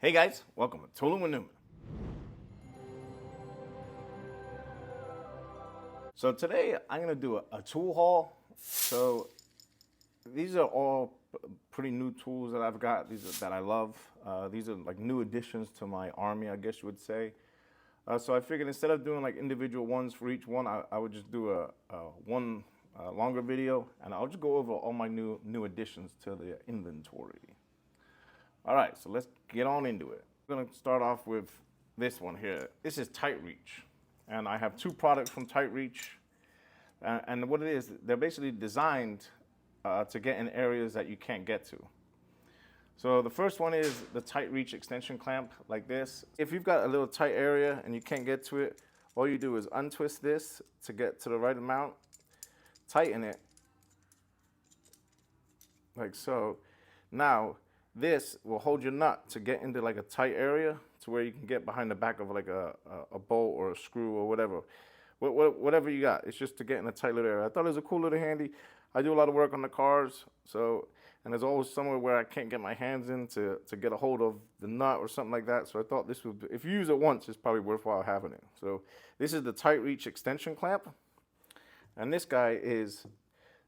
Hey guys, welcome to Tooling with Newman. So today I'm going to do a tool haul. So these are all pretty new tools that I've got, that I love. These are like new additions to my army, I guess you would say. So I figured instead of doing like individual ones for each one, I would just do a one longer video, and I'll just go over all my new additions to the inventory. All right, so let's get on into it. I'm gonna start off with this one here. This is Tight Reach, and I have two products from Tight Reach. And what it is, they're basically designed to get in areas that you can't get to. So the first one is the Tight Reach extension clamp, like this. If you've got a little tight area and you can't get to it, all you do is untwist this to get to the right amount, tighten it, like so. Now, this will hold your nut to get into like a tight area to where you can get behind the back of like a bolt or a screw or whatever. Whatever you got, it's just to get in a tight little area. I thought it was a cool little handy. I do a lot of work on the cars, and there's always somewhere where I can't get my hands in to get a hold of the nut or something like that. So I thought this would, if you use it once, it's probably worthwhile having it. So this is the Tight Reach extension clamp, and this guy is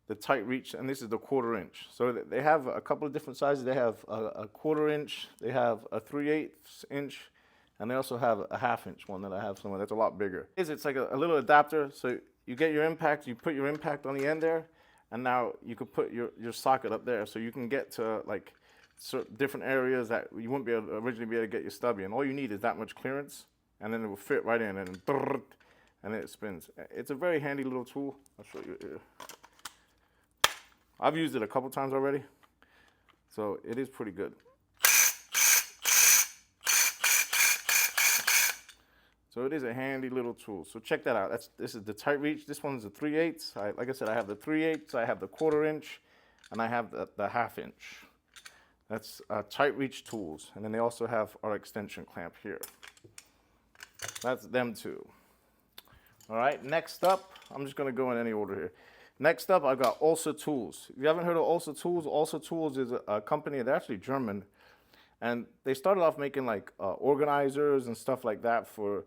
the Tight Reach, and this is the 1/4 inch. So they have a couple of different sizes. They have a 1/4 inch, they have a 3/8 inch, and they also have a 1/2 inch one that I have somewhere that's a lot bigger. It's like a little adapter, so you get your impact, you put your impact on the end there, and now you can put your socket up there, so you can get to like certain different areas that you wouldn't be able to originally be able to get your stubby in. All you need is that much clearance, and then it will fit right in, and then it spins. It's a very handy little tool. I'll show you here. I've used it a couple times already, so it is pretty good. So it is a handy little tool. So check that out. This is the Tight Reach. This one's a 3/8. Like I said, I have the 3/8, I have the 1/4 inch, and I have the 1/2 inch. That's Tight Reach tools. And then they also have our extension clamp here. That's them two. All right, next up, I'm just gonna go in any order here. Next up, I've got Olsa Tools. If you haven't heard of Olsa Tools, Olsa Tools is a company, they're actually German. And they started off making like organizers and stuff like that for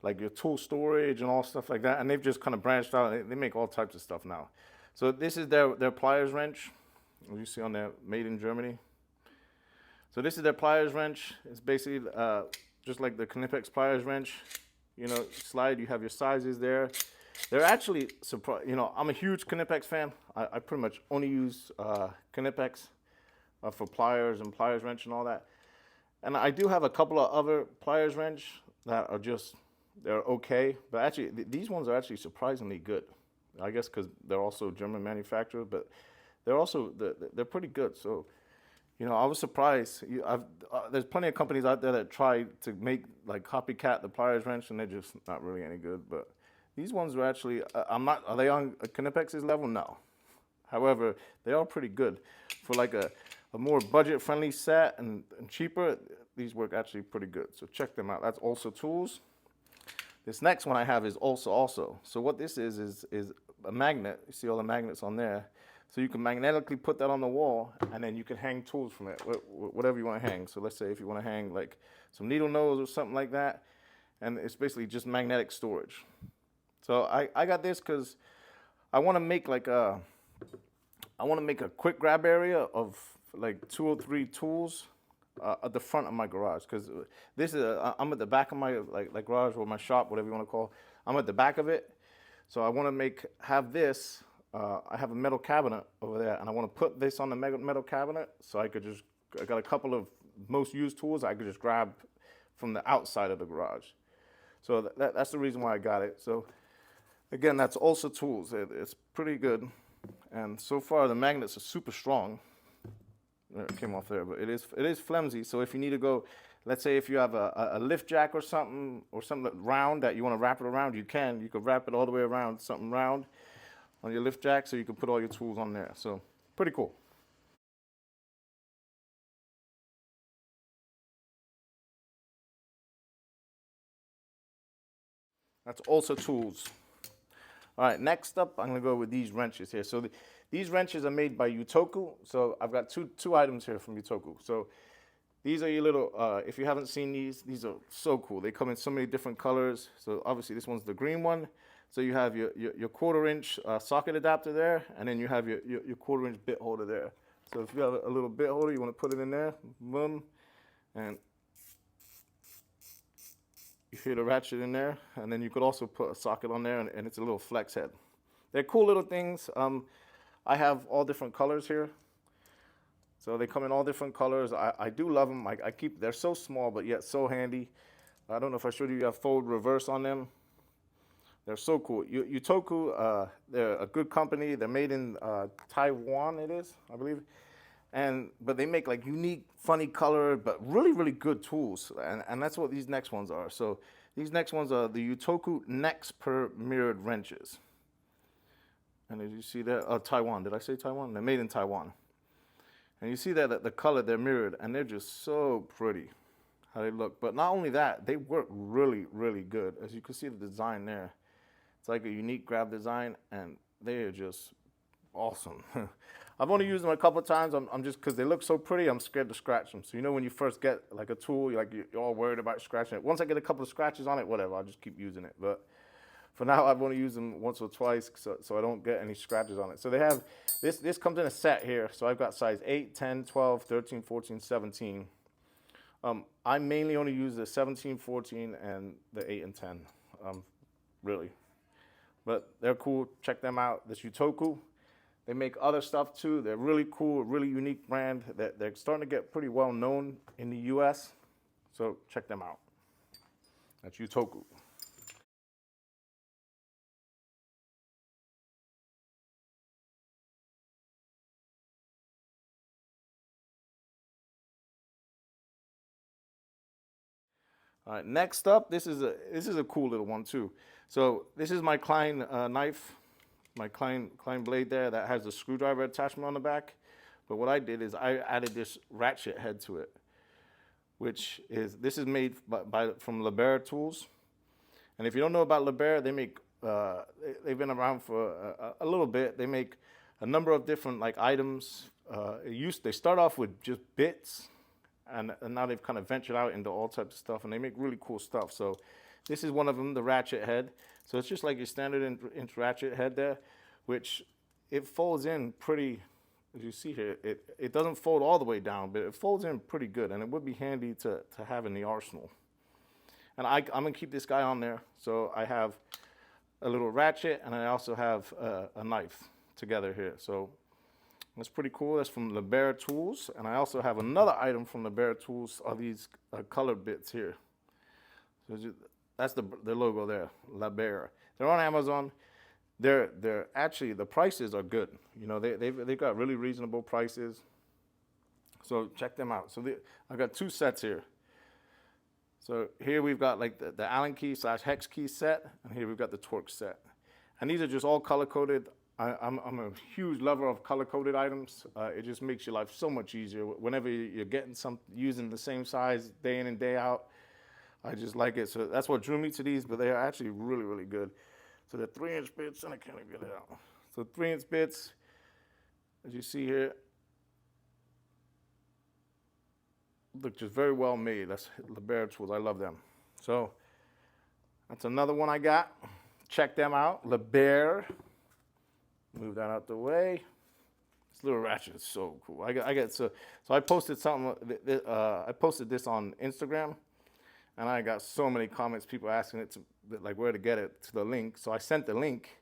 like your tool storage and all stuff like that. And they've just kind of branched out, and they make all types of stuff now. So this is their pliers wrench. You see on there, made in Germany. So this is their pliers wrench. It's basically just like the Knipex pliers wrench. You know, slide, you have your sizes there. They're actually, I'm a huge Knipex fan. I pretty much only use Knipex for pliers and pliers wrench and all that. And I do have a couple of other pliers wrench that are they're okay. But actually, these ones are actually surprisingly good. I guess because they're also German manufacturers, but they're pretty good. So, I was surprised. There's plenty of companies out there that try to make like copycat the pliers wrench, and they're just not really any good. But these ones are actually, are they on Knipex's level? No. However, they are pretty good. For like a more budget-friendly set and cheaper, these work actually pretty good. So check them out. That's Olsa Tools. This next one I have is Olsa also. So what this is a magnet. You see all the magnets on there. So you can magnetically put that on the wall, and then you can hang tools from it, whatever you want to hang. So let's say if you want to hang like some needle nose or something like that, and it's basically just magnetic storage. So I got this because I want to make like a quick grab area of like 2 or 3 tools at the front of my garage, because this is I'm at the back of my like garage or my shop, whatever you want to call. I'm at the back of it, so I want to have this. I have a metal cabinet over there, and I want to put this on the metal cabinet, so I got a couple of most used tools I could just grab from the outside of the garage. So that's the reason why I got it. So again, that's Olsa Tools. It's pretty good, and so far the magnets are super strong. It came off there, but it is flimsy. So if you need to go, let's say if you have a lift jack or something round that you want to wrap it around, you can wrap it all the way around, something round on your lift jack, so you can put all your tools on there. So pretty cool. That's Olsa Tools. All right, next up, I'm gonna go with these wrenches here. So these wrenches are made by Utoku. So I've got two items here from Utoku. So These are your little, if you haven't seen these are so cool. They come in so many different colors. So obviously this one's the green one. So you have your 1/4 inch socket adapter there, and then you have your 1/4 inch bit holder there. So if you have a little bit holder, you want to put it in there, boom, and you hear the ratchet in there, and then you could also put a socket on there, and it's a little flex head. They're cool little things. I have all different colors here. So they come in all different colors. I do love them. I keep, they're so small, but yet so handy. I don't know if I showed you, you have fold reverse on them. They're so cool. Utoku, they're a good company. They're made in Taiwan, it is, I believe. But they make like unique, funny color, but really, really good tools. And that's what these next ones are. So these next ones are the Utoku Next per mirrored wrenches. And as you see that, Taiwan, did I say Taiwan? They're made in Taiwan. And you see that the color, they're mirrored, and they're just so pretty how they look. But not only that, they work really, really good. As you can see the design there. It's like a unique grab design, and they are just awesome. I've only used them a couple of times. I'm just, because they look so pretty, I'm scared to scratch them. So you know when you first get like a tool, you're all worried about scratching it. Once I get a couple of scratches on it, whatever, I'll just keep using it. But for now, I've only used them once or twice, so I don't get any scratches on it. So they have, this comes in a set here. So I've got size 8, 10, 12, 13, 14, 17. I mainly only use the 17, 14, and the 8 and 10, really. But they're cool. Check them out. This Utoku. They make other stuff too. They're really cool, really unique brand. They're starting to get pretty well known in the US. So check them out. That's Utoku. All right, next up, this is a cool little one too. So this is my Klein knife, my Klein blade there that has the screwdriver attachment on the back. But what I did is I added this ratchet head to it, which is, this is made from Olsa Tools. And if you don't know about Olsa, they make, they've been around for a little bit. They make a number of different like items. They start off with just bits. And now they've kind of ventured out into all types of stuff, and they make really cool stuff. So this is one of them, the ratchet head. So it's just like your standard inch ratchet head there, which it folds in pretty, as you see here, it doesn't fold all the way down, but it folds in pretty good, and it would be handy to have in the arsenal. And I'm gonna keep this guy on there. So I have a little ratchet, and I also have a knife together here. So that's pretty cool. That's from Olsa Tools. And I also have another item from Olsa Tools, are these color bits here. So that's the logo there, Olsa. They're on Amazon. They're actually, the prices are good. You know, they've got really reasonable prices. So check them out. So I've got 2 sets here. So here we've got like the Allen key / hex key set, and here we've got the Torx set. And these are just all color coded. I'm a huge lover of color-coded items. It just makes your life so much easier. Whenever you're getting using the same size day in and day out, I just like it. So that's what drew me to these, but they are actually really, really good. So they're 3-inch bits, and I can't even get it out. So 3-inch bits, as you see here, look just very well made. That's Olsa Tools. I love them. So that's another one I got. Check them out. Olsa. Move that out the way. This little ratchet is so cool. So I posted something. I posted this on Instagram, and I got so many comments, people asking it like where to get it, to the link. So I sent the link,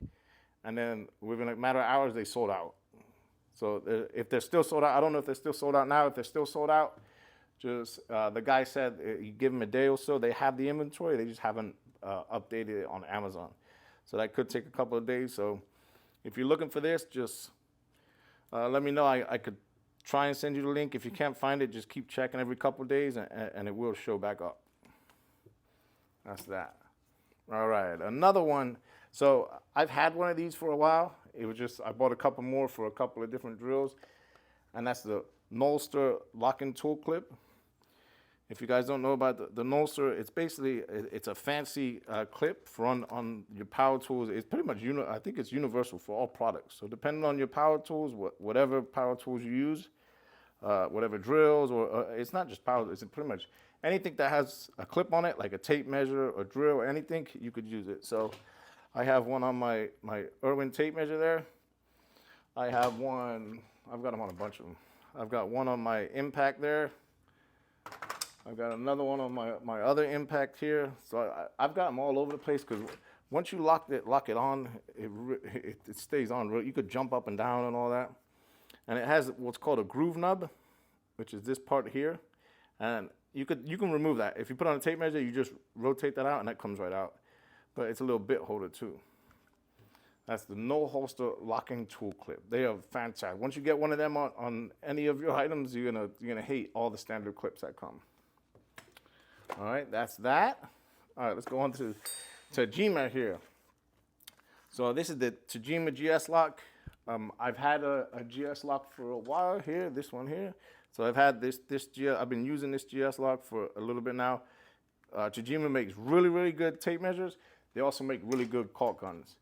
and then within a matter of hours they sold out. So if they're still sold out, I don't know if they're still sold out now. If they're still sold out, just the guy said you give them a day or so. They have the inventory. They just haven't updated it on Amazon. So that could take a couple of days. So if you're looking for this, just let me know. I could try and send you the link. If you can't find it, just keep checking every couple of days, and it will show back up. That's that. All right, another one. So I've had one of these for a while. It was just, I bought a couple more for a couple of different drills, and that's the Nohlster lock-in tool clip. If you guys don't know about the Nohlster, it's basically, it's a fancy clip for on your power tools. It's pretty much, I think it's universal for all products. So depending on your power tools, whatever power tools you use, whatever drills, or it's not just power, it's pretty much anything that has a clip on it, like a tape measure or drill or anything, you could use it. So I have one on my Irwin tape measure there. I have one, I've got them on a bunch of them. I've got one on my impact there. I've got another one on my other impact here. So I've got them all over the place, because once you lock it on, it stays on. You could jump up and down and all that. And it has what's called a groove nub, which is this part here. And you can remove that. If you put on a tape measure, you just rotate that out and that comes right out. But it's a little bit holder too. That's the Nohlster locking tool clip. They are fantastic. Once you get one of them on any of your items, you're gonna hate all the standard clips that come. All right, that's that. All right, let's go on to Tajima here. So this is the Tajima GS lock. I've had a GS lock for a while here, this one here. So I've had this GS, I've been using this GS lock for a little bit now. Tajima makes really, really good tape measures. They also make really good caulk guns.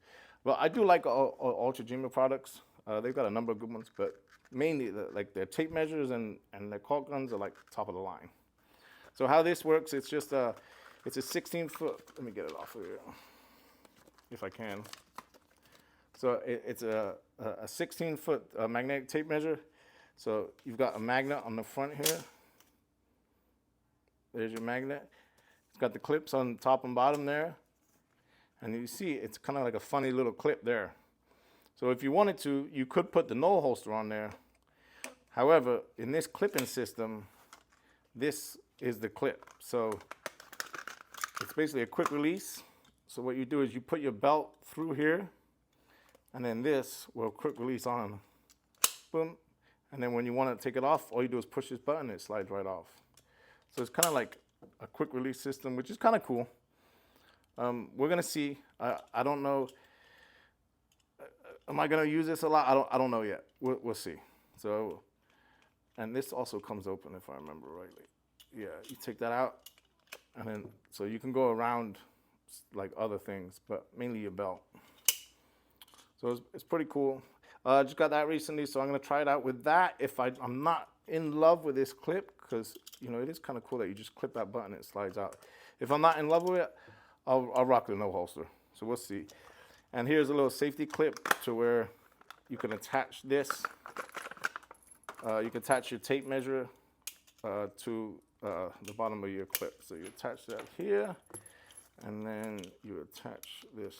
Well, I do like all Tajima products. They've got a number of good ones, but mainly like their tape measures and their caulk guns are like top of the line. So how this works, it's just it's a 16-foot, let me get it off of here, if I can. So it's a 16-foot magnetic tape measure. So you've got a magnet on the front here. There's your magnet. It's got the clips on top and bottom there. And you see it's kind of like a funny little clip there. So if you wanted to, you could put the Nohlster on there. However, in this clipping system, this is the clip. So it's basically a quick release. So what you do is you put your belt through here, and then this will quick release on. Boom. And then when you want to take it off, all you do is push this button and it slides right off. So it's kind of like a quick release system, which is kind of cool. We're gonna see. I don't know. Am I gonna use this a lot? I don't know yet. We'll see. So, and this also comes open if I remember rightly. Yeah, you take that out, and then so you can go around like other things, but mainly your belt. So it's pretty cool. Just got that recently, so I'm gonna try it out with that. If I'm not in love with this clip, because it is kind of cool that you just clip that button and it slides out. If I'm not in love with it, I'll rock the Nohlster. So we'll see. And here's a little safety clip to where you can attach this. You can attach your tape measure to the bottom of your clip. So you attach that here, and then you attach this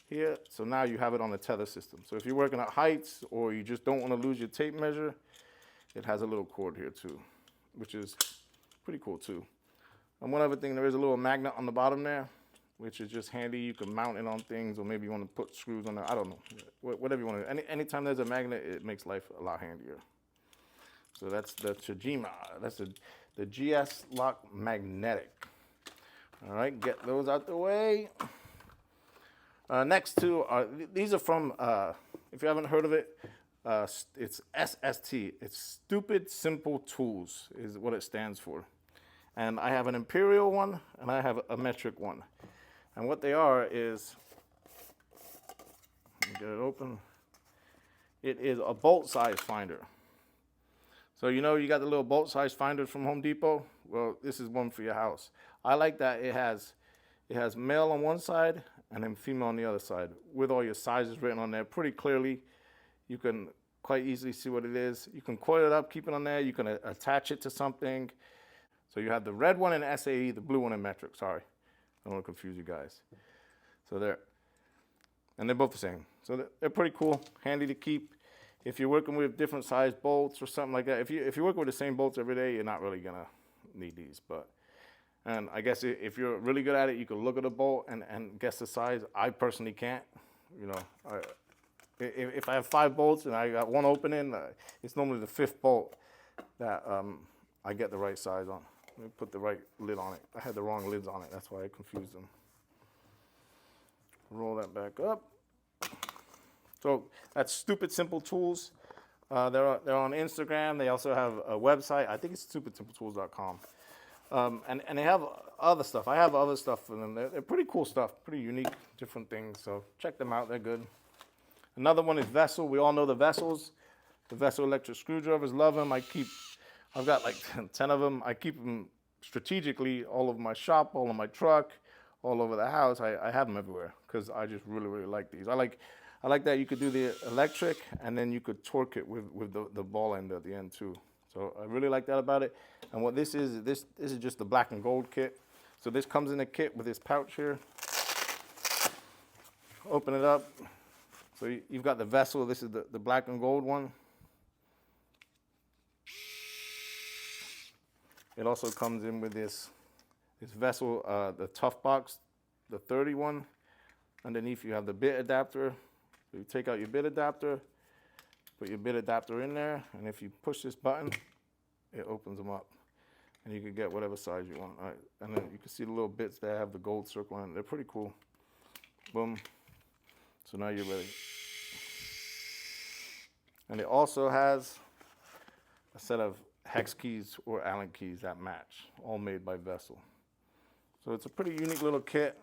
here. So now you have it on the tether system. So if you're working at heights or you just don't want to lose your tape measure, it has a little cord here too, which is pretty cool too. And one other thing, there is a little magnet on the bottom there, which is just handy. You can mount it on things, or maybe you want to put screws on there. I don't know, whatever you want to do. Anytime there's a magnet, it makes life a lot handier. So that's the Tajima. That's the GS Lock Magnetic. All right, get those out the way. Next two are, these are from, if you haven't heard of it, it's SST. It's Stupid Simple Tools is what it stands for. And I have an imperial one, and I have a metric one. And what they are is, let me get it open. It is a bolt size finder. So you got the little bolt size finders from Home Depot? Well, this is one for your house. I like that it has male on one side and then female on the other side, with all your sizes written on there pretty clearly. You can quite easily see what it is. You can coil it up, keep it on there. You can attach it to something. So you have the red one in SAE, the blue one in metric. Sorry, I don't want to confuse you guys. So they're both the same. So they're pretty cool, handy to keep. If you're working with different size bolts or something like that, if you're working with the same bolts every day, you're not really gonna need these. And I guess if you're really good at it, you can look at a bolt and guess the size. I personally can't. If I have 5 bolts and I got one opening, it's normally the 5th bolt that I get the right size on. Let me put the right lid on it. I had the wrong lids on it. That's why I confused them. Roll that back up. So that's Stupid Simple Tools. They're on Instagram. They also have a website. I think it's stupidsimpletools.com. And they have other stuff. I have other stuff for them. They're pretty cool stuff, pretty unique, different things. So check them out. They're good. Another one is Veto. We all know the Vessels. The Veto electric screwdrivers. Love them. I keep I've got like 10 of them. I keep them strategically all over my shop, all in my truck, all over the house. I have them everywhere because I just really, really like these. I like that you could do the electric and then you could torque it with the ball end at the end too. So I really like that about it. And what this is just the black and gold kit. So this comes in a kit with this pouch here. Open it up. So you've got the vessel. This is the black and gold one. It also comes in with this vessel, the tough box, the 31. Underneath you have the bit adapter. So you take out your bit adapter, put your bit adapter in there, and if you push this button, it opens them up. And you can get whatever size you want. All right. And then you can see the little bits that have the gold circle on it. They're pretty cool. Boom. So now you're ready. And it also has a set of hex keys or Allen keys that match, all made by Vessel. So it's a pretty unique little kit.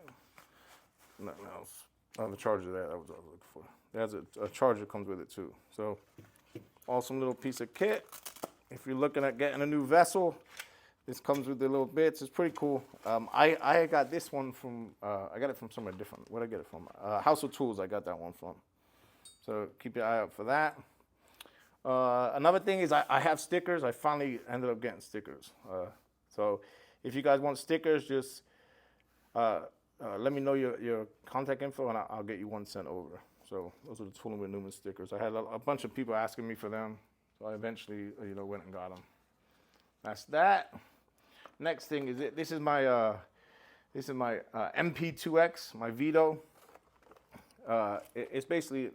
Nothing else. Oh, the charger there, that was what I was looking for. There's a charger comes with it too. So awesome little piece of kit. If you're looking at getting a new Vessel, this comes with the little bits. It's pretty cool. I got this one from, I got it from somewhere different. Where'd I get it from? Olsa Tools, I got that one from. So keep your eye out for that. Another thing is I have stickers. I finally ended up getting stickers. So if you guys want stickers, just let me know your contact info and I'll get you one sent over. So those are the Tooling with Newman stickers. I had a bunch of people asking me for them, so I eventually went and got them. That's that. Next thing is this is my MP2X, my Veto. It's basically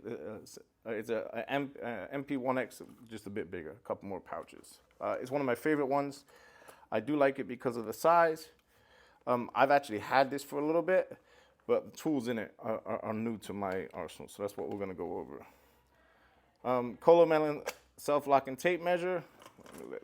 it's a MP1X, just a bit bigger, a couple more pouches. It's one of my favorite ones. I do like it because of the size. I've actually had this for a little bit, but the tools in it are new to my arsenal, so that's what we're gonna go over. Colomelon self-locking tape measure.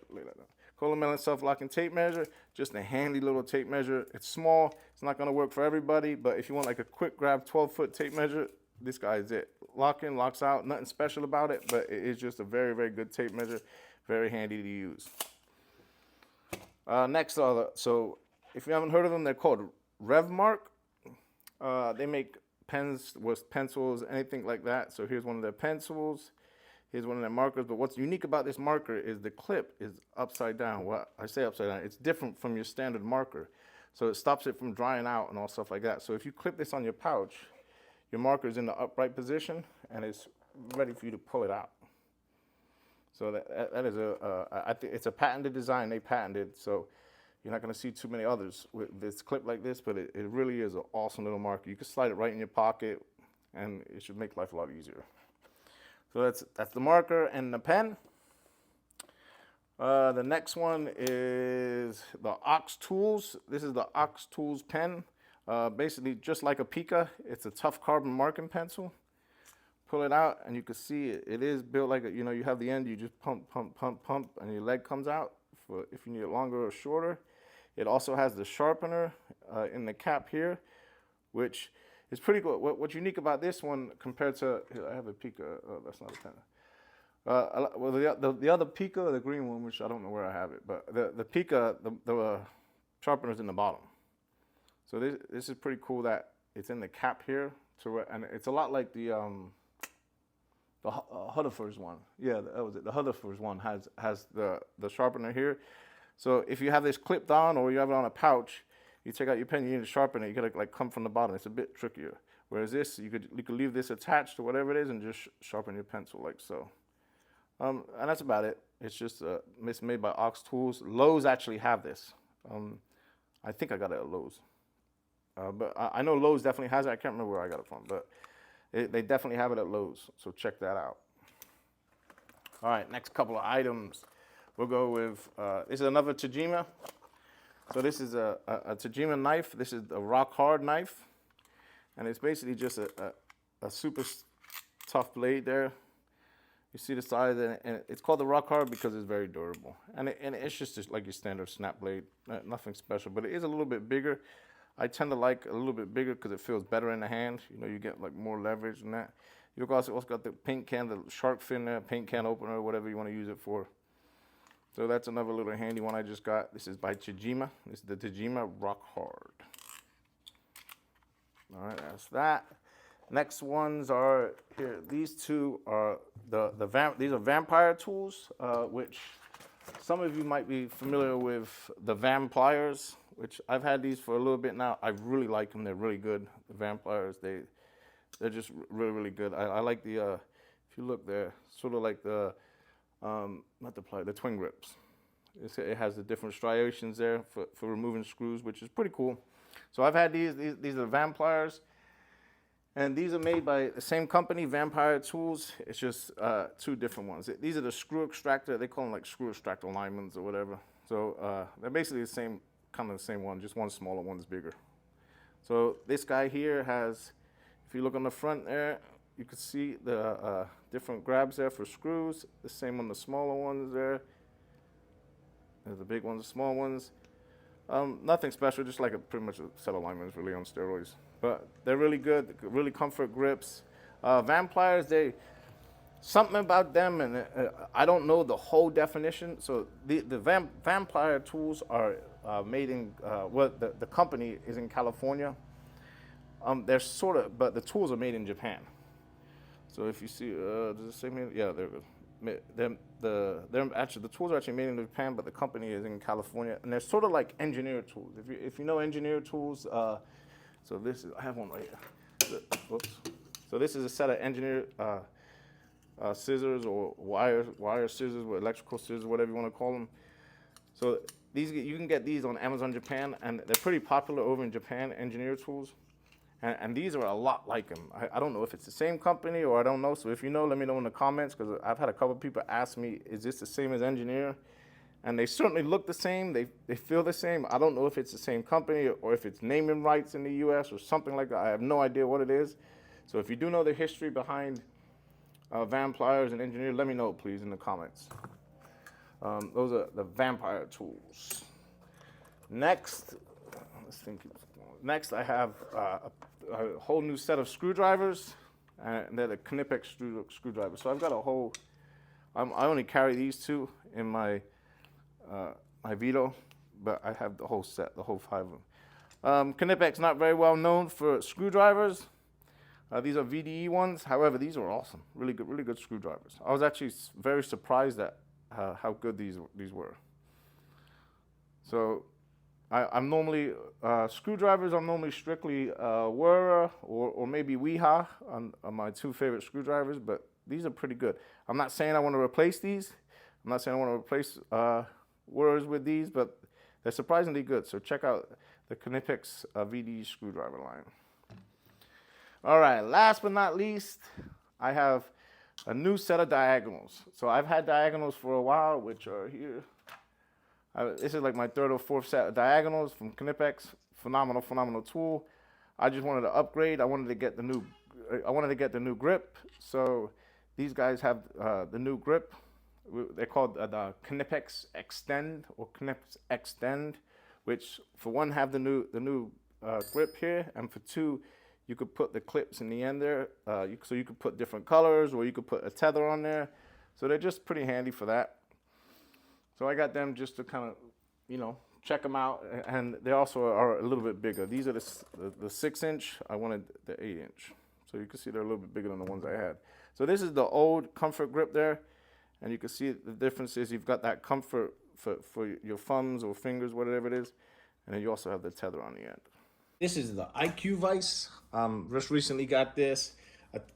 Lay that down. Colomelon self-locking tape measure, just a handy little tape measure. It's small, it's not gonna work for everybody, but if you want like a quick grab 12-foot tape measure, this guy is it. Lock in, locks out, nothing special about it, but it is just a very, very good tape measure, very handy to use. Next, so if you haven't heard of them, they're called RevMark. They make pens with pencils, anything like that. So here's one of their pencils. Here's one of their markers. But what's unique about this marker is the clip is upside down. Well, I say upside down. It's different from your standard marker. So it stops it from drying out and all stuff like that. So if you clip this on your pouch, your marker is in the upright position and it's ready for you to pull it out. So that is I think it's a patented design. They patented. So you're not going to see too many others with this clip like this, but it really is an awesome little marker. You can slide it right in your pocket, and it should make life a lot easier. So that's the marker and the pen. The next one is the Olsa Tools. This is the Olsa Tools pen. Basically, just like a Pica, it's a tough carbon marking pencil. Pull it out, and you can see it is built like you have the end. You just pump, pump, pump, pump, and your leg comes out for if you need it longer or shorter. It also has the sharpener in the cap here, which is pretty cool. What's unique about this one compared to, I have a Pica, oh, that's not a pen. Well, the other Pica, the green one, which I don't know where I have it, but the Pica, the sharpener's in the bottom. So this is pretty cool that it's in the cap here, and it's a lot like the Huddersford's one. Yeah, that was it. The Huddersford's one has the sharpener here. So if you have this clipped on or you have it on a pouch, you take out your pen, you need to sharpen it, you gotta like come from the bottom. It's a bit trickier. Whereas this, you could leave this attached to whatever it is and just sharpen your pencil like so. And that's about it. It's just it's made by Olsa Tools. Lowe's actually have this. I think I got it at Lowe's. But I know Lowe's definitely has it. I can't remember where I got it from, but they definitely have it at Lowe's. So check that out. All right, next couple of items. We'll go with, this is another Tajima. So this is a Tajima knife. This is a rock hard knife. And it's basically just a super tough blade there. You see the size, and it's called the rock hard because it's very durable. And it's just like your standard snap blade, nothing special, but it is a little bit bigger. I tend to like a little bit bigger because it feels better in the hand. You get like more leverage than that. You've also got the paint can, the shark fin there, paint can opener, whatever you want to use it for. So that's another little handy one I just got. This is by Tajima. This is the Tajima Rock Hard. All right, that's that. Next ones are here. These two are these are vampire tools, which some of you might be familiar with the Vampliers, which I've had these for a little bit now. I really like them. They're really good. The Vampliers, they're just really, really good. I like the, if you look there, sort of like the, not the plier, the twin grips. It has the different striations there for removing screws, which is pretty cool. So I've had these are Vampliers. And these are made by the same company, Vampire Tools. It's just two different ones. These are the screw extractor. They call them like screw extractor alignments or whatever. So they're basically the same, kind of the same one, just one smaller, one's bigger. So this guy here has, if you look on the front there, you can see the different grabs there for screws. The same on the smaller ones there. There's the big ones, the small ones. Nothing special, just like pretty much a set of alignments really on steroids. But they're really good, really comfort grips. Vampliers, something about them, and I don't know the whole definition. So the Vampire tools are made in, the company is in California. They're sort of, but the tools are made in Japan. So if you see, does it say made? Yeah, they're good. The tools are actually made in Japan, but the company is in California, and they're sort of like engineer tools. If you know engineer tools, so this is, I have one right here. Whoops. So this is a set of engineer scissors or wire scissors, or electrical scissors, whatever you want to call them. So you can get these on Amazon Japan, and they're pretty popular over in Japan, engineer tools. And these are a lot like them. I don't know if it's the same company or I don't know. So if you know, let me know in the comments, because I've had a couple of people ask me, is this the same as engineer? And they certainly look the same. They feel the same. I don't know if it's the same company or if it's naming rights in the US or something like that. I have no idea what it is. So if you do know the history behind Vampliers and engineer, let me know, please, in the comments. Those are the Vampire tools. Next, let's think. Next, I have a whole new set of screwdrivers, and they're the Knipex screwdrivers. So I've got a whole, I only carry these two in my my Veto, but I have the whole set, the whole 5 of them. Knipex not very well known for screwdrivers. These are VDE ones. However, these are awesome, really good screwdrivers. I was actually very surprised at how good these were. So I'm normally, screwdrivers, I'm normally strictly Wera or maybe Weha on my 2 favorite screwdrivers, but these are pretty good. I'm not saying I want to replace these. I'm not saying I want to replace Weras with these, but they're surprisingly good. So check out the Knipex VD screwdriver line. All right, last but not least, I have a new set of diagonals. So I've had diagonals for a while, which are here. This is like my 3rd or 4th set of diagonals from Knipex. Phenomenal tool. I just wanted to upgrade. I wanted to get the new grip. So these guys have the new grip. They're called the Knipex Extend or Knipex Extend, which for one have the new grip here, and for 2, you could put the clips in the end there. So you could put different colors, or you could put a tether on there. So they're just pretty handy for that. So I got them just to kind of, check them out. And they also are a little bit bigger. These are the 6-inch. I wanted the 8-inch. So you can see they're a little bit bigger than the ones I had. So this is the old comfort grip there. And you can see the difference is you've got that comfort for your thumbs or fingers, whatever it is. And then you also have the tether on the end. This is the IQ vise. Just recently got this.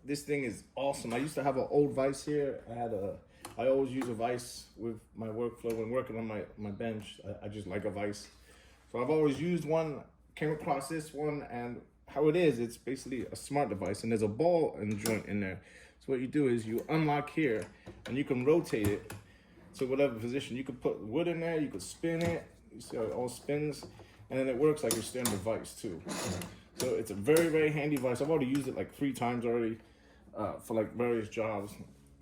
This thing is awesome. I used to have an old vise here. I always use a vise with my workflow when working on my bench. I just like a vise. So I've always used one, came across this one, and how it is, it's basically a smart device, and there's a ball and joint in there. So what you do is you unlock here, and you can rotate it to whatever position. You could put wood in there, you could spin it, you see how it all spins, and then it works like your standard vise too. So it's a very handy vise. I've already used it like 3 times already for like various jobs.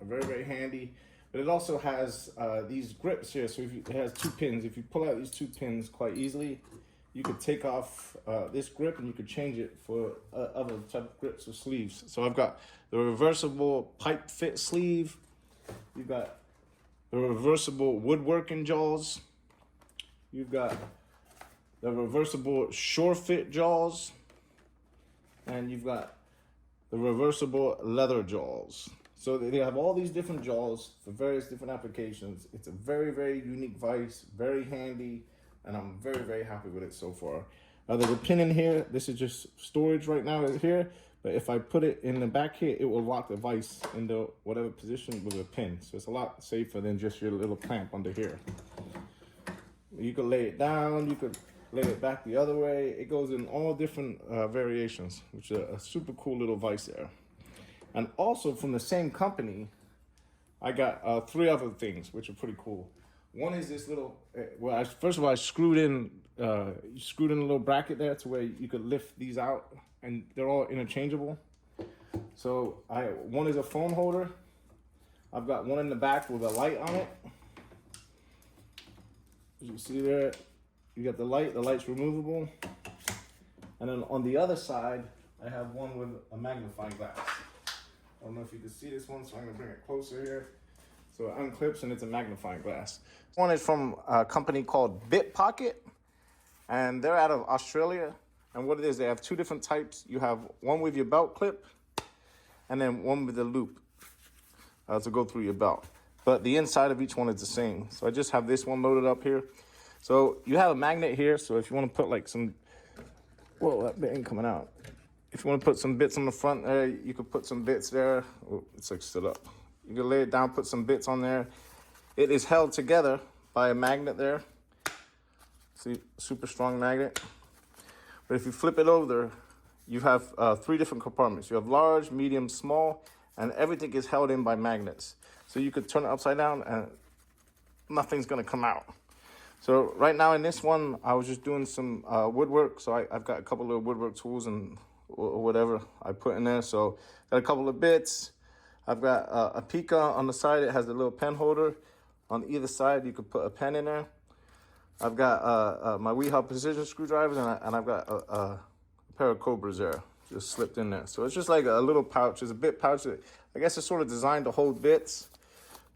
Very handy. But it also has these grips here. So it has 2 pins. If you pull out these 2 pins quite easily, you could take off this grip and you could change it for other type of grips or sleeves. So I've got the reversible pipe fit sleeve. You've got the reversible woodworking jaws. You've got the reversible shore fit jaws. And you've got the reversible leather jaws. So they have all these different jaws for various different applications. It's a very, very unique vise, very handy, and I'm very, very happy with it so far. There's a pin in here. This is just storage right now here, but if I put it in the back here, it will lock the vise into whatever position with a pin. So it's a lot safer than just your little clamp under here. You could lay it down, you could lay it back the other way. It goes in all different variations, which is a super cool little vise there. And also from the same company, I got 3 other things, which are pretty cool. One is this little, well, first of all, I screwed in a little bracket there to where you could lift these out, and they're all interchangeable. So one is a phone holder. I've got one in the back with a light on it. As you see there, you got the light's removable. And then on the other side, I have one with a magnifying glass. I don't know if you can see this one, so I'm gonna bring it closer here. So it unclips and it's a magnifying glass. One is from a company called Bit Pocket, and they're out of Australia. And what it is, they have 2 different types. You have one with your belt clip, and then one with the loop to go through your belt. But the inside of each one is the same. So I just have this one loaded up here. So you have a magnet here, so if you want to put like some, whoa, that bit ain't coming out. If you want to put some bits on the front there, you could put some bits there. Oh, it's like stood up. You can lay it down, put some bits on there. It is held together by a magnet there. See, super strong magnet. But if you flip it over, you have 3 different compartments. You have large, medium, small, and everything is held in by magnets. So you could turn it upside down and nothing's gonna come out. So right now in this one, I was just doing some woodwork. So I've got a couple of woodwork tools and whatever I put in there. So got a couple of bits. I've got a pica on the side. It has a little pen holder. On either side, you could put a pen in there. I've got my Weehawk precision screwdrivers, and I've got a pair of Cobras there, just slipped in there. So it's just like a little pouch. It's a bit pouch. I guess it's sort of designed to hold bits,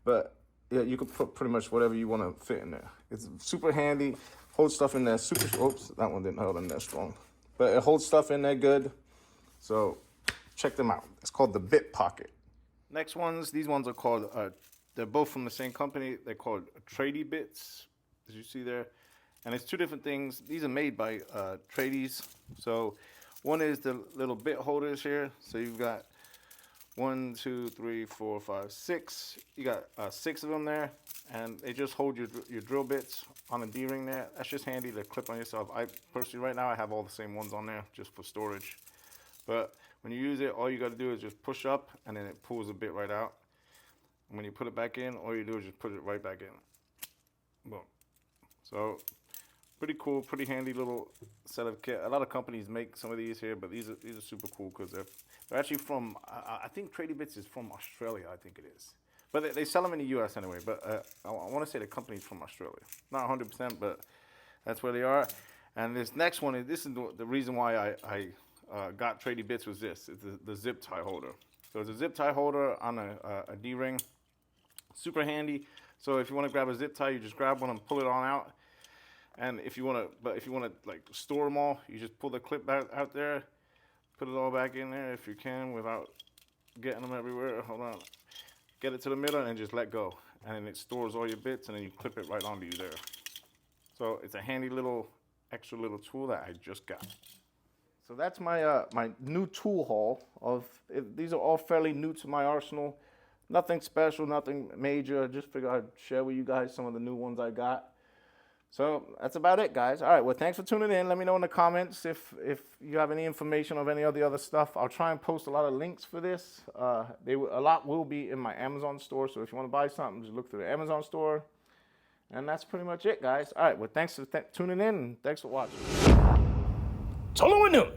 but yeah, you could put pretty much whatever you want to fit in there. It's super handy. Holds stuff in there super. Oops, that one didn't hold in there strong, but it holds stuff in there good. So check them out. It's called the Bit Pocket. Next ones, these ones are called. They're both from the same company. They're called Tradie bits, as you see there. And it's 2 different things. These are made by Tradies. So one is the little bit holders here. So you've got 1, 2, 3, 4, 5, 6. You got 6 of them there, and they just hold your drill bits on a D-ring there. That's just handy to clip on yourself. I personally, right now, I have all the same ones on there just for storage. But when you use it, all you got to do is just push up, and then it pulls a bit right out. And when you put it back in, all you do is just put it right back in. Boom. So pretty cool, pretty handy little set of kit. A lot of companies make some of these here, but these are super cool because they're actually from, I think Tradie Bits is from Australia, I think it is. But they sell them in the U.S. anyway, but I want to say the company's from Australia. Not 100%, but that's where they are. And this next one, this is the reason why I got Tradie Bits was this. It's the zip tie holder. So it's a zip tie holder on a D-ring. Super handy. So if you want to grab a zip tie, you just grab one and pull it on out. And if you want to like store them all, you just pull the clip out there, put it all back in there if you can without getting them everywhere. Hold on. Get it to the middle and just let go. And then it stores all your bits and then you clip it right onto you there. So it's a handy little, extra little tool that I just got. So that's my my new tool haul. These are all fairly new to my arsenal. Nothing special, nothing major. Just figured I'd share with you guys some of the new ones I got. So that's about it, guys. All right, well, thanks for tuning in. Let me know in the comments if you have any information of any of the other stuff. I'll try and post a lot of links for this. A lot will be in my Amazon store, so if you want to buy something, just look through the Amazon store. And that's pretty much it, guys. All right, well, thanks for tuning in, and thanks for watching. Solo and